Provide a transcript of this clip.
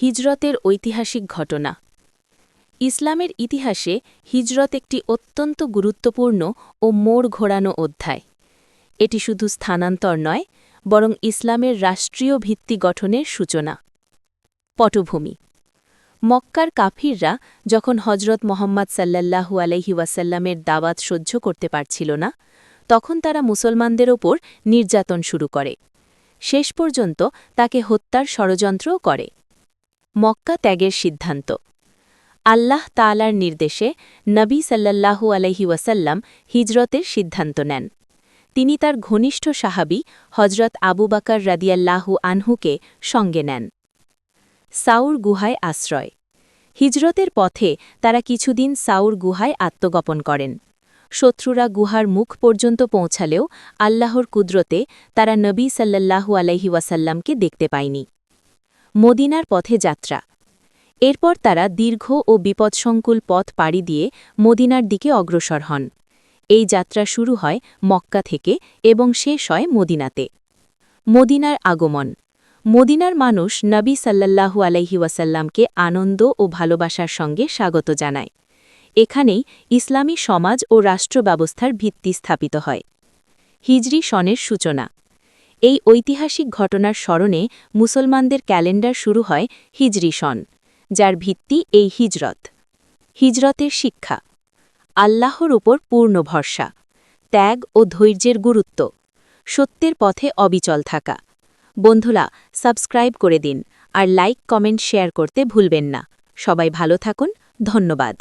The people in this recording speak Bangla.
হিজরতের ঐতিহাসিক ঘটনা। ইসলামের ইতিহাসে হিজরত একটি অত্যন্ত গুরুত্বপূর্ণ ও মোড় ঘোরানো অধ্যায়। এটি শুধু স্থানান্তর নয়, বরং ইসলামের রাষ্ট্রীয় ভিত্তি গঠনের সূচনা। পটভূমি: মক্কার কাফিররা যখন হজরত মোহাম্মদ সাল্লাল্লাহু আলাইহি ওয়াসাল্লামের দাওয়াত সহ্য করতে পারছিল না, তখন তারা মুসলমানদের ওপর নির্যাতন শুরু করে। শেষ পর্যন্ত তাকে হত্যার ষড়যন্ত্রও করে। মক্কা ত্যাগের সিদ্ধান্ত। আল্লাহ তাআলার নির্দেশে নবী সাল্লাল্লাহু আলাইহি ওয়াসাল্লাম হিজরতের সিদ্ধান্ত নেন। তিনি তার ঘনিষ্ঠ সাহাবী হজরত আবু বকর রাদিয়াল্লাহু আনহুকে সঙ্গে নেন। সাউর গুহায় আশ্রয়। হিজরতের পথে তারা কিছুদিন সাউর গুহায় আত্মগোপন করেন। শত্রুরা গুহার মুখ পর্যন্ত পৌঁছালেও আল্লাহর কুদরতে তারা নবী সাল্লাল্লাহু আলাইহি ওয়াসাল্লামকে দেখতে পায়নি। মদিনার পথে যাত্রা। এরপর তারা দীর্ঘ ও বিপদসংকুল পথ পাড়ি দিয়ে মদিনার দিকে অগ্রসর হন। এই যাত্রা শুরু হয় মক্কা থেকে এবং শেষ হয় মদিনাতে। মদিনার আগমন। মদিনার মানুষ নবী সাল্লাল্লাহু আলাইহি ওয়াসাল্লামকে আনন্দ ও ভালোবাসার সঙ্গে স্বাগত জানায়। এখানেই ইসলামী সমাজ ও রাষ্ট্র ব্যবস্থার ভিত্তি স্থাপিত হয়। হিজরি সনের সূচনা। এই ঐতিহাসিক ঘটনার স্মরণে মুসলমানদের ক্যালেন্ডার শুরু হয় হিজরি সন, যার ভিত্তি এই হিজরত। হিজরতের শিক্ষা: আল্লাহর উপর পূর্ণ ভরসা, ত্যাগ ও ধৈর্যের গুরুত্ব, সত্যের পথে অবিচল থাকা। বন্ধুরা, সাবস্ক্রাইব করে দিন আর লাইক, কমেন্ট, শেয়ার করতে ভুলবেন না। সবাই ভালো থাকুন। ধন্যবাদ।